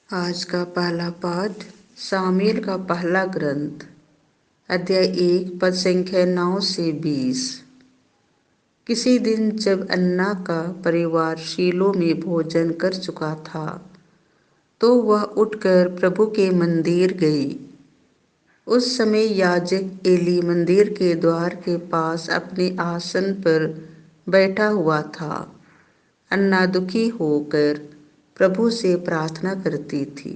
आज का पहला पाठ सामुएल का पहला ग्रंथ अध्याय 1 पद संख्या 9 से 20। किसी दिन जब अन्ना का परिवार शीलो में भोजन कर चुका था तो वह उठकर प्रभु के मंदिर गई। उस समय याजक एली मंदिर के द्वार के पास अपने आसन पर बैठा हुआ था। अन्ना दुखी होकर प्रभु से प्रार्थना करती थी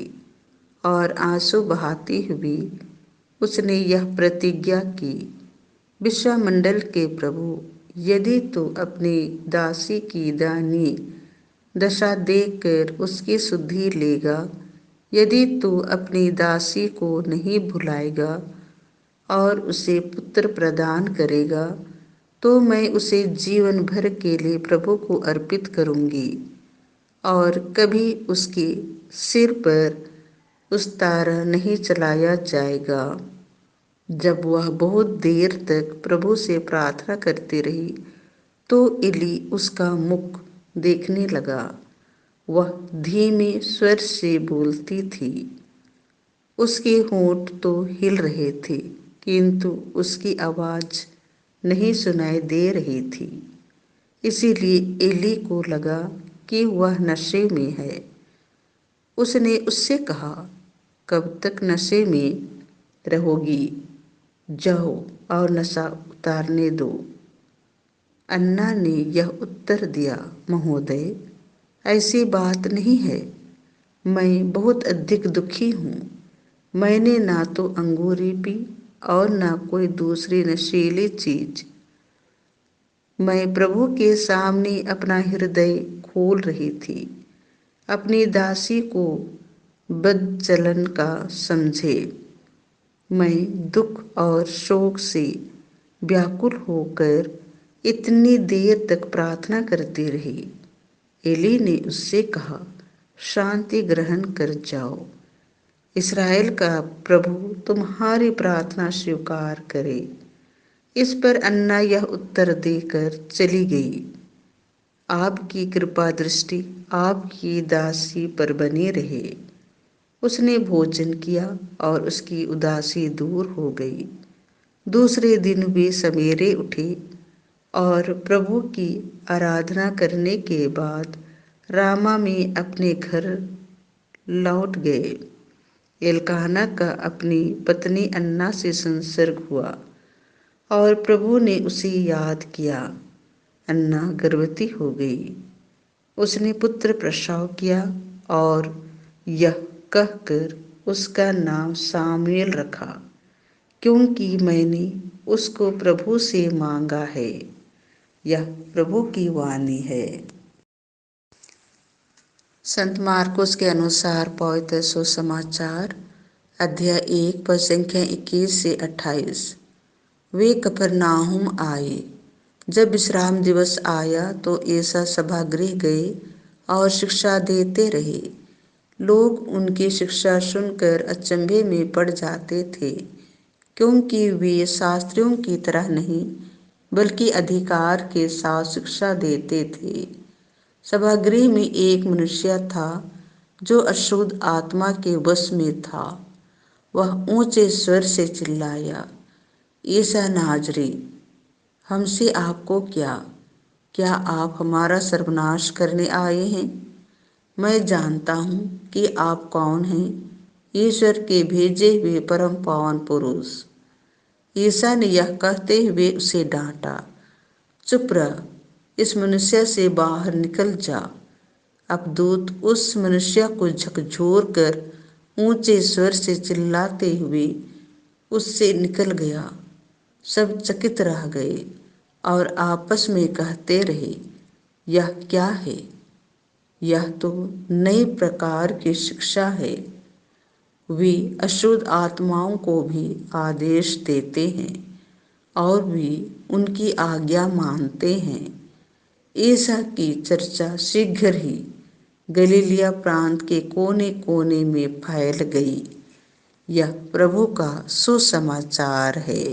और आंसू बहाती हुई उसने यह प्रतिज्ञा की, विश्वमंडल के प्रभु, यदि तू अपनी दासी की दयनीय दशा देखकर उसकी सुधि लेगा, यदि तू अपनी दासी को नहीं भुलाएगा और उसे पुत्र प्रदान करेगा, तो मैं उसे जीवन भर के लिए प्रभु को अर्पित करूंगी और कभी उसके सिर पर उस तारा नहीं चलाया जाएगा। जब वह बहुत देर तक प्रभु से प्रार्थना करती रही तो एली उसका मुख देखने लगा। वह धीमे स्वर से बोलती थी। उसके होंठ तो हिल रहे थे किंतु उसकी आवाज नहीं सुनाई दे रही थी। इसीलिए एली को लगा कि वह नशे में है। उसने उससे कहा, कब तक नशे में रहोगी? जाओ और नशा उतारने दो। अन्ना ने यह उत्तर दिया, महोदय, ऐसी बात नहीं है। मैं बहुत अधिक दुखी हूँ। मैंने ना तो अंगूरी पी और ना कोई दूसरी नशीली चीज। मैं प्रभु के सामने अपना हृदय खोल रही थी। अपनी दासी को बदचलन का समझे। मैं दुख और शोक से व्याकुल होकर इतनी देर तक प्रार्थना करती रही। एली ने उससे कहा, शांति ग्रहण कर जाओ। इस्राएल का प्रभु तुम्हारी प्रार्थना स्वीकार करे। इस पर अन्ना यह उत्तर देकर चली गई, आपकी कृपा दृष्टि आपकी दासी पर बनी रहे। उसने भोजन किया और उसकी उदासी दूर हो गई। दूसरे दिन वे सवेरे उठे और प्रभु की आराधना करने के बाद रामा में अपने घर लौट गए। एलकाना का अपनी पत्नी अन्ना से संसर्ग हुआ और प्रभु ने उसे याद किया। अन्ना गर्भवती हो गई। उसने पुत्र प्रसव किया और यह कहकर उसका नाम सामुएल रखा, क्योंकि मैंने उसको प्रभु से मांगा है। यह प्रभु की वाणी है। संत मार्कुस के अनुसार पवित्र सुसमाचार अध्याय 1 पद संख्या 21 से 28। वे कफरनाहुम आए। जब विश्राम दिवस आया तो ऐसा सभागृह गए और शिक्षा देते रहे। लोग उनकी शिक्षा सुनकर अचंभे में पड़ जाते थे, क्योंकि वे शास्त्रियों की तरह नहीं बल्कि अधिकार के साथ शिक्षा देते थे। सभागृह में एक मनुष्य था जो अशुद्ध आत्मा के वश में था। वह ऊंचे स्वर से चिल्लाया, ईसा नाजरी, हमसे आपको क्या आप हमारा सर्वनाश करने आए हैं? मैं जानता हूँ कि आप कौन हैं, ईश्वर के भेजे हुए परम पावन पुरुष। ईसा ने यह कहते हुए उसे डांटा, चुप रह, इस मनुष्य से बाहर निकल जा। अब दूत उस मनुष्य को झकझोर कर ऊंचे स्वर से चिल्लाते हुए उससे निकल गया। सब चकित रह गए और आपस में कहते रहे, यह क्या है? यह तो नई प्रकार की शिक्षा है। वे अशुद्ध आत्माओं को भी आदेश देते हैं और वे उनकी आज्ञा मानते हैं। ईसा की चर्चा शीघ्र ही गलीलिया प्रांत के कोने कोने में फैल गई। यह प्रभु का सुसमाचार है।